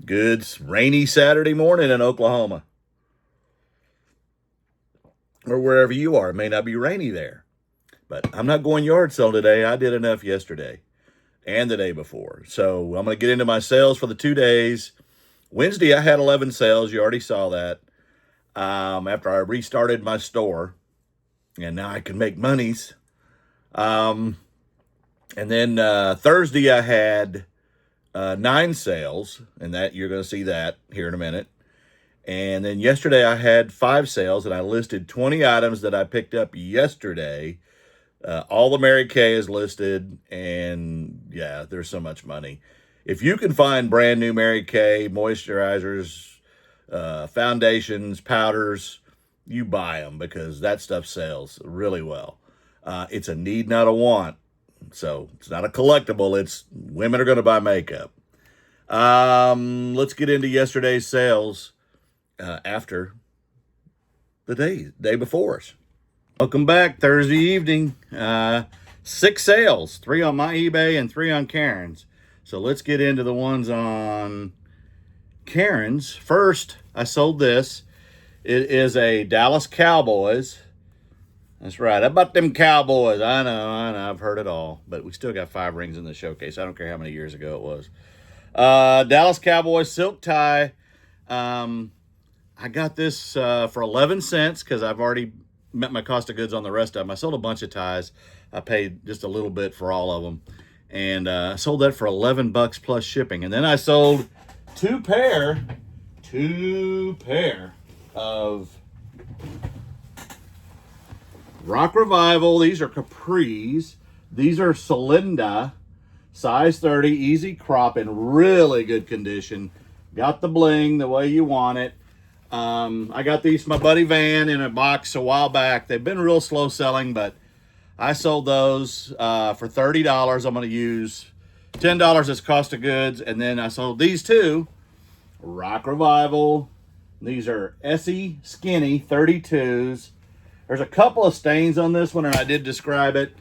Good rainy Saturday morning in Oklahoma. Or wherever you are. It may not be rainy there. But I'm not going yard sale today. I did enough yesterday and the day before. So I'm going to get into my sales for the 2 days. Wednesday, I had 11 sales. You already saw that. After I restarted my store. And now I can make monies. And then Thursday, I had 9 sales. And that you're going to see that here in a minute. And then yesterday, I had 5 sales. And I listed 20 items that I picked up yesterday. All the Mary Kay is listed, and yeah, there's so much money. If you can find brand new Mary Kay moisturizers, foundations, powders, you buy them because that stuff sells really well. It's a need, not a want. So it's not a collectible. It's women are going to buy makeup. Let's get into yesterday's sales after the day before us. Welcome back. Thursday evening. 6 sales, 3 on my eBay and 3 on Karen's. So let's get into the ones on Karen's. First, I sold this. It is a Dallas Cowboys. That's right. How about them Cowboys? I know. I've heard it all. But we still got 5 rings in the showcase. I don't care how many years ago it was. Dallas Cowboys silk tie. I got this for 11 cents because I've already met my cost of goods on the rest of them. I sold a bunch of ties. I paid just a little bit for all of them. And I sold that for 11 bucks plus shipping. And then I sold 2 pair of Rock Revival. These are capris. These are Celinda, size 30, easy crop, in really good condition. Got the bling the way you want it. I got these from my buddy Van in a box a while back. They've been real slow selling, but I sold those for $30. I'm going to use $10 as cost of goods. And then I sold these 2, Rock Revival. These are Essie Skinny 32s. There's a couple of stains on this one, and I did describe it.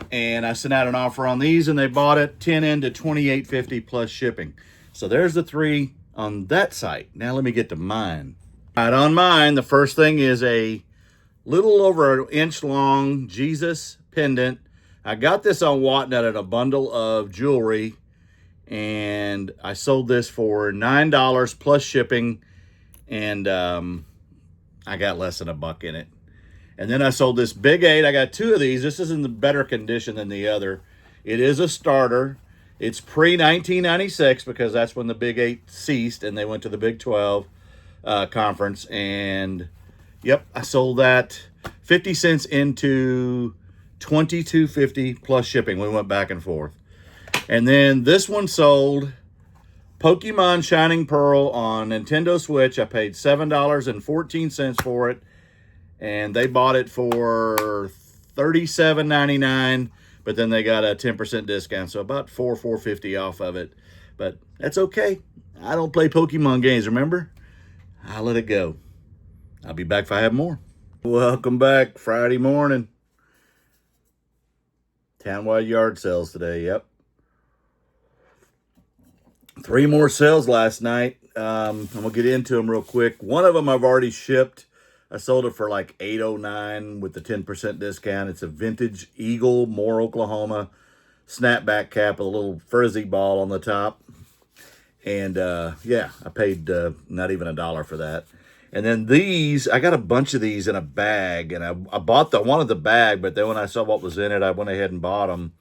And I sent out an offer on these, and they bought it 10 into $28.50 plus shipping. So there's the 3 on that site. Now let me get to mine. Right, on mine, the first thing is a little over an inch long Jesus pendant. I got this on Whatnot in a bundle of jewelry, and I sold this for $9 plus shipping, and I got less than $1 in it. And then I sold this Big 8. I got 2 of these. This is in the better condition than the other. It is a starter. It's pre-1996 because that's when the Big 8 ceased and they went to the Big 12 conference. And yep, I sold that 50 cents into $22.50 plus shipping. We went back and forth. And then this one sold Pokemon Shining Pearl on Nintendo Switch. I paid $7.14 for it. And they bought it for $37.99, but then they got a 10% discount, so about $4.50 off of it. But that's okay. I don't play Pokemon games, remember? I'll let it go. I'll be back if I have more. Welcome back. Friday morning. Townwide yard sales today, yep. 3 more sales last night. I'm going to get into them real quick. One of them I've already shipped. I sold it for like $8.09 with the 10% discount. It's a vintage Eagle, Moore, Oklahoma snapback cap with a little frizzy ball on the top. And yeah, I paid not even $1 for that. And then these, I got a bunch of these in a bag, and I bought one of the bag, but then when I saw what was in it, I went ahead and bought them.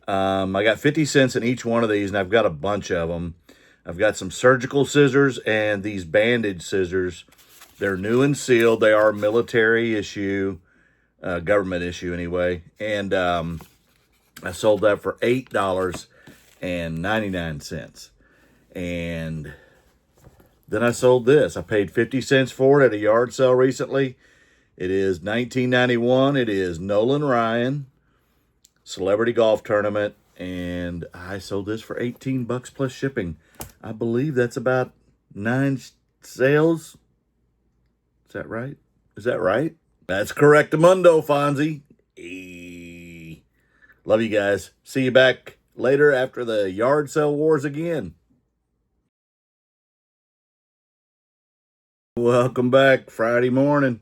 I got 50 cents in each one of these, and I've got a bunch of them. I've got some surgical scissors and these bandage scissors. They're new and sealed. They are military issue, government issue anyway. And I sold that for $8.99. And then I sold this. I paid 50 cents for it at a yard sale recently. It is $19.91. It is Nolan Ryan Celebrity Golf Tournament. And I sold this for 18 bucks plus shipping. I believe that's about 9 sales. Is that right? Is that right? That's correct, Mundo, Fonzie. Love you guys. See you back later after the yard sale wars again. Welcome back. Friday morning.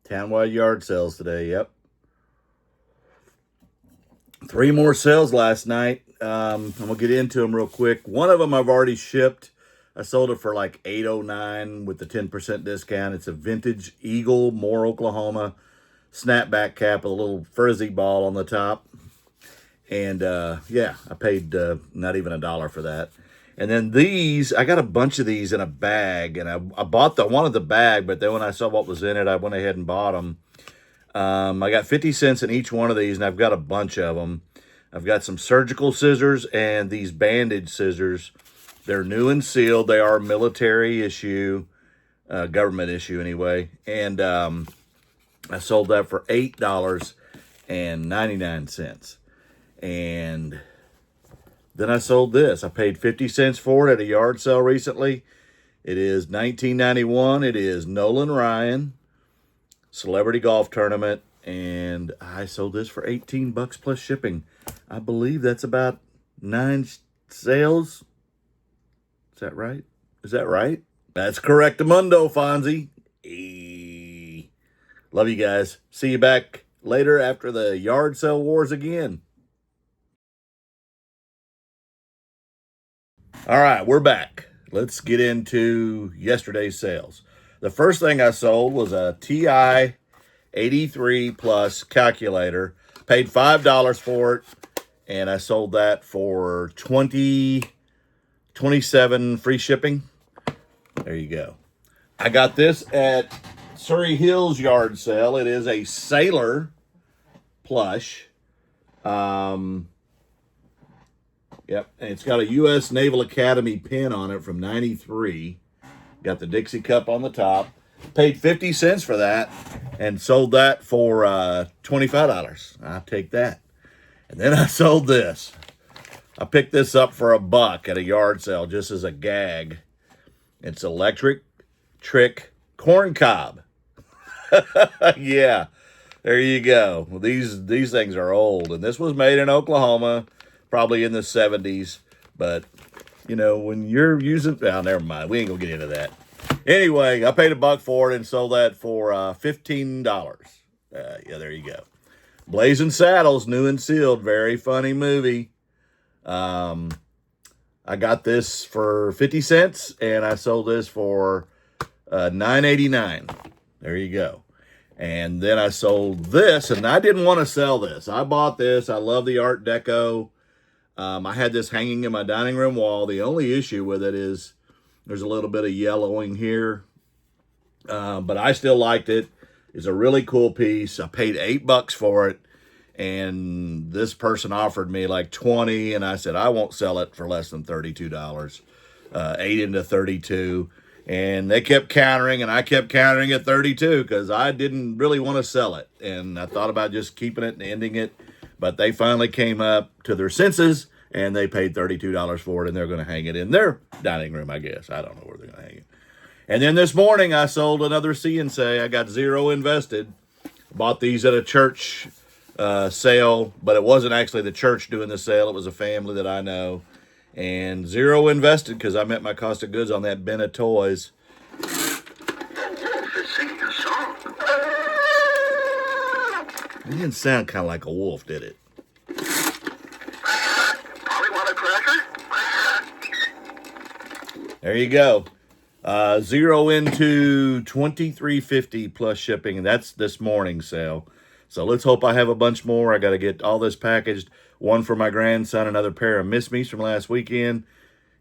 Townwide yard sales today. Yep. 3 more sales last night. I'm going to get into them real quick. One of them I've already shipped. I sold it for like $8.09 with the 10% discount. It's a vintage Eagle, Moore, Oklahoma snapback cap with a little frizzy ball on the top. And yeah, I paid not even $1 for that. And then these, I got a bunch of these in a bag, and I wanted the bag, but then when I saw what was in it, I went ahead and bought them. I got 50 cents in each one of these, and I've got a bunch of them. I've got some surgical scissors and these bandage scissors. They're new and sealed. They are military issue, government issue anyway. And I sold that for $8.99. And then I sold this. I paid 50 cents for it at a yard sale recently. It is $19.91. It is Nolan Ryan Celebrity Golf Tournament. And I sold this for 18 bucks plus shipping. I believe that's about 9 sales. Is that right? Is that right? That's correct, Amundo, Fonzie. Love you guys. See you back later after the yard sale wars again. All right, we're back. Let's get into yesterday's sales. The first thing I sold was a TI 83 Plus calculator. Paid $5 for it, and I sold that for $27 free shipping. There you go. I got this at Surrey Hills yard sale. It is a sailor plush. Yep, and it's got a U.S. Naval Academy pin on it from '93. Got the Dixie cup on the top. Paid 50 cents for that and sold that for $25. I'll take that. And then I sold this. I picked this up for $1 at a yard sale just as a gag. It's electric trick corn cob. Yeah, there you go. Well, these things are old, and this was made in Oklahoma, probably in the 70s. But, you know, when you're using... Oh, never mind. We ain't going to get into that. Anyway, I paid $1 for it and sold that for $15. Yeah, there you go. Blazing Saddles, new and sealed. Very funny movie. I got this for 50 cents, and I sold this for $9.89. There you go. And then I sold this, and I didn't want to sell this. I bought this. I love the Art Deco. I had this hanging in my dining room wall. The only issue with it is there's a little bit of yellowing here, but I still liked it. It's a really cool piece. I paid $8 for it, and this person offered me like 20, and I said I won't sell it for less than $32. 8 into 32, and they kept countering, and I kept countering at 32 because I didn't really want to sell it, and I thought about just keeping it and ending it. But they finally came up to their senses, and they paid $32 for it, and they're going to hang it in their dining room, I guess. I don't know where they're going to hang it. And then this morning, I sold another C&C. I got 0 invested. Bought these at a church sale, but it wasn't actually the church doing the sale. It was a family that I know. And 0 invested because I met my cost of goods on that bin of toys. It didn't sound kind of like a wolf, did it? Probably want a cracker? There you go. 0 into $23.50 plus shipping, and that's this morning's sale. So let's hope I have a bunch more. I got to get all this packaged. One for my grandson, another pair of Miss Me's from last weekend.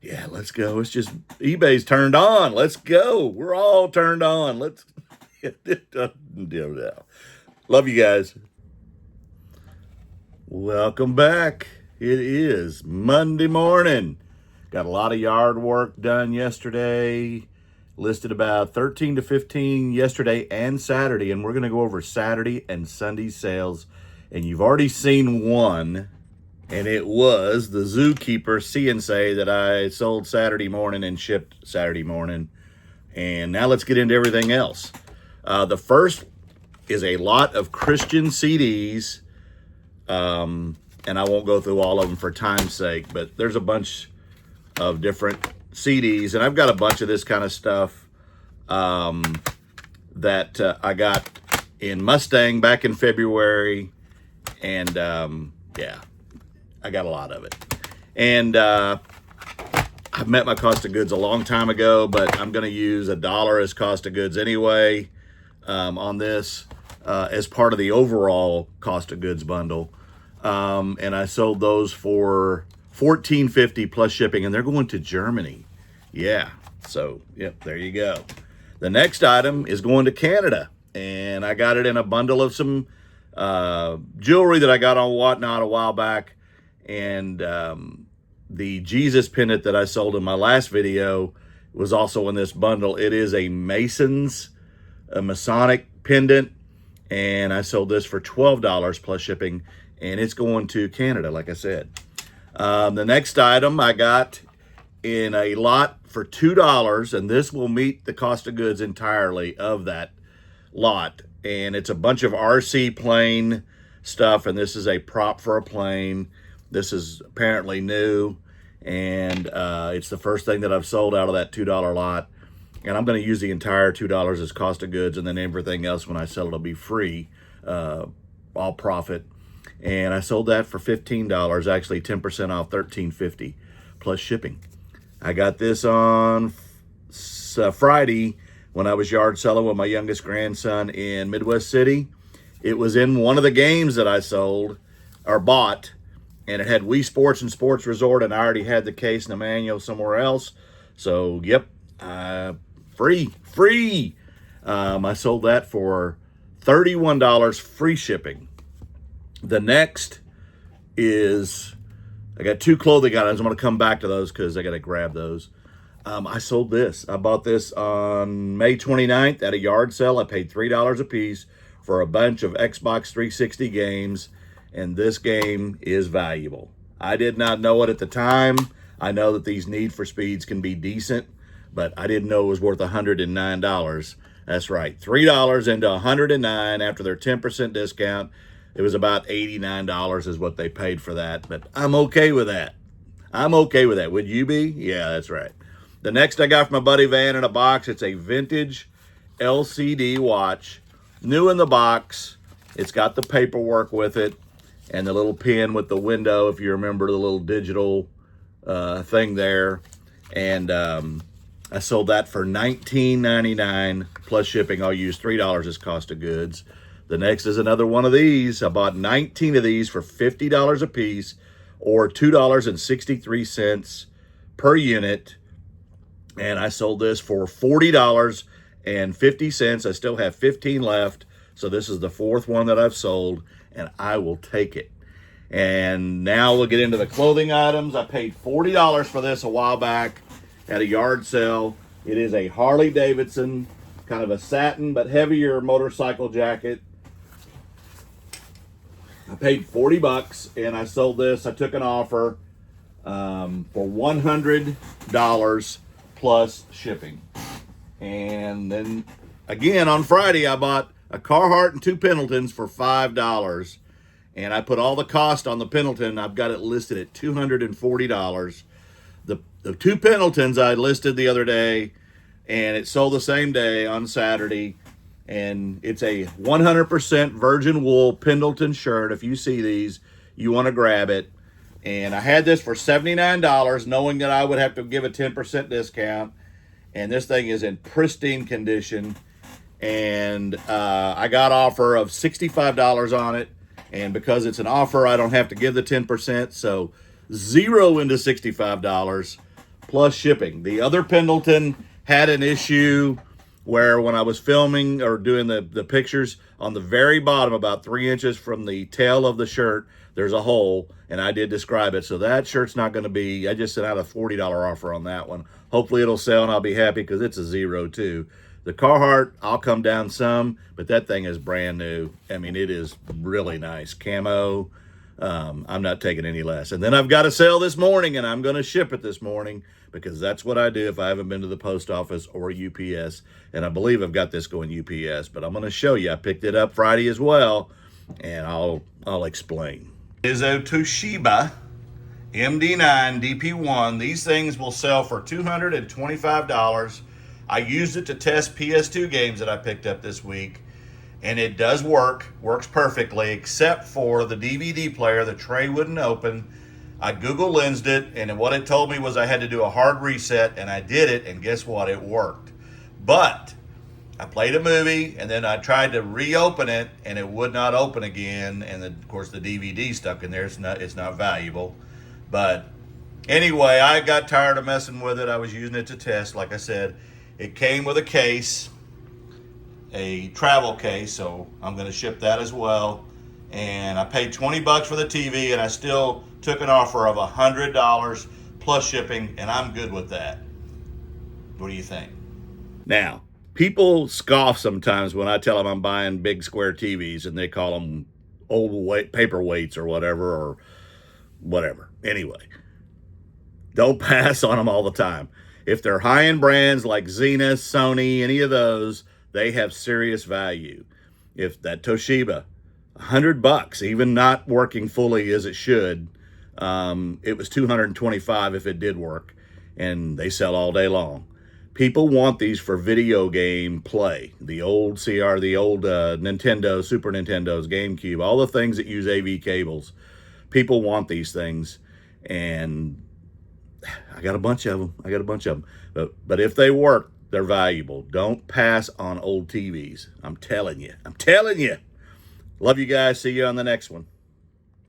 Yeah, let's go. It's just eBay's turned on. Let's go. We're all turned on. Let's love you guys. Welcome back. It is Monday morning. Got a lot of yard work done yesterday. Listed about 13 to 15 yesterday and Saturday. And we're going to go over Saturday and Sunday sales. And you've already seen one. And it was the Zookeeper C&C that I sold Saturday morning and shipped Saturday morning. And now let's get into everything else. The first is a lot of Christian CDs. And I won't go through all of them for time's sake, but there's a bunch of different CDs, and I've got a bunch of this kind of stuff that I got in Mustang back in February, and yeah, I got a lot of it. And I've met my cost of goods a long time ago, but I'm going to use $1 as cost of goods anyway on this as part of the overall cost of goods bundle. And I sold those for $14.50 plus shipping, and they're going to Germany. Yeah, so yep, there you go. The next item is going to Canada, and I got it in a bundle of some jewelry that I got on Whatnot a while back, and the Jesus pendant that I sold in my last video was also in this bundle. It is a Masonic pendant, and I sold this for $12 plus shipping, and it's going to Canada, like I said. The next item I got in a lot for $2, and this will meet the cost of goods entirely of that lot. And it's a bunch of RC plane stuff, and this is a prop for a plane. This is apparently new, and it's the first thing that I've sold out of that $2 lot. And I'm going to use the entire $2 as cost of goods, and then everything else when I sell it'll be free, all profit. And I sold that for $15, actually 10% off, $13.50 plus shipping. I got this on Friday when I was yard selling with my youngest grandson in Midwest City. It was in one of the games that I sold or bought, and it had Wii Sports and Sports Resort, and I already had the case and the manual somewhere else. So, yep, free. I sold that for $31 free shipping. The next is, I got 2 clothing items. I'm going to come back to those because I got to grab those. I sold this. I bought this on May 29th at a yard sale. I paid $3 a piece for a bunch of Xbox 360 games, and this game is valuable. I did not know it at the time. I know that these Need for Speeds can be decent, but I didn't know it was worth $109. That's right, $3 into $109 after their 10% discount. It was about $89 is what they paid for that, but I'm okay with that. I'm okay with that. Would you be? Yeah, that's right. The next I got from my buddy Van in a box. It's a vintage LCD watch, new in the box. It's got the paperwork with it and the little pin with the window, if you remember the little digital thing there. And I sold that for $19.99 plus shipping. I'll use $3 as cost of goods. The next is another one of these. I bought 19 of these for $50 a piece, or $2.63 per unit. And I sold this for $40.50. I still have 15 left. So this is the 4th one that I've sold, and I will take it. And now we'll get into the clothing items. I paid $40 for this a while back at a yard sale. It is a Harley Davidson, kind of a satin but heavier motorcycle jacket. I paid $40 and I sold this. I took an offer for $100 plus shipping. And then again on Friday, I bought a Carhartt and 2 Pendletons for $5. And I put all the cost on the Pendleton. I've got it listed at $240. The 2 Pendletons I listed the other day, and it sold the same day on Saturday. And it's a 100% virgin wool Pendleton shirt. If you see these, you want to grab it. And I had this for $79, knowing that I would have to give a 10% discount. And this thing is in pristine condition. And I got offer of $65 on it. And because it's an offer, I don't have to give the 10%. So $0 into $65 plus shipping. The other Pendleton had an issue where when I was filming or doing the pictures, on the very bottom, about 3 inches from the tail of the shirt, there's a hole, and I did describe it. So that shirt's not going to be, I just sent out a $40 offer on that one. Hopefully it'll sell, and I'll be happy because it's a 0 too. The Carhartt, I'll come down some, but that thing is brand new. I mean, it is really nice. Camo, I'm not taking any less. And then I've got a sale this morning, and I'm going to ship it this morning because that's what I do if I haven't been to the post office or UPS. And I believe I've got this going UPS, but I'm going to show you. I picked it up Friday as well, and I'll explain. It is a Toshiba, MD9 DP1. These things will sell for $225. I used it to test PS2 games that I picked up this week, and it does works perfectly, except for the DVD player. The tray wouldn't open. I Google Lensed it, and what it told me was I had to do a hard reset, and I did it, and guess what? It worked. But I played a movie, and then I tried to reopen it, and it would not open again. And of course, the DVD stuck in there. It's not valuable. But anyway, I got tired of messing with it. I was using it to test. Like I said, it came with a case, a travel case, so I'm going to ship that as well. And I paid $20 for the TV, and I still took an offer of $100 plus shipping, and I'm good with that. What do you think? Now, people scoff sometimes when I tell them I'm buying big square TVs, and they call them old paperweights or whatever, Anyway, don't pass on them all the time. If they're high-end brands like Zenith, Sony, any of those, they have serious value. If that Toshiba, $100, even not working fully as it should, it was $225 if it did work, and they sell all day long. People want these for video game play. The old Nintendo, Super Nintendos, GameCube, all the things that use AV cables. People want these things, and I got a bunch of them. But if they work, they're valuable. Don't pass on old TVs. I'm telling you. Love you guys. See you on the next one.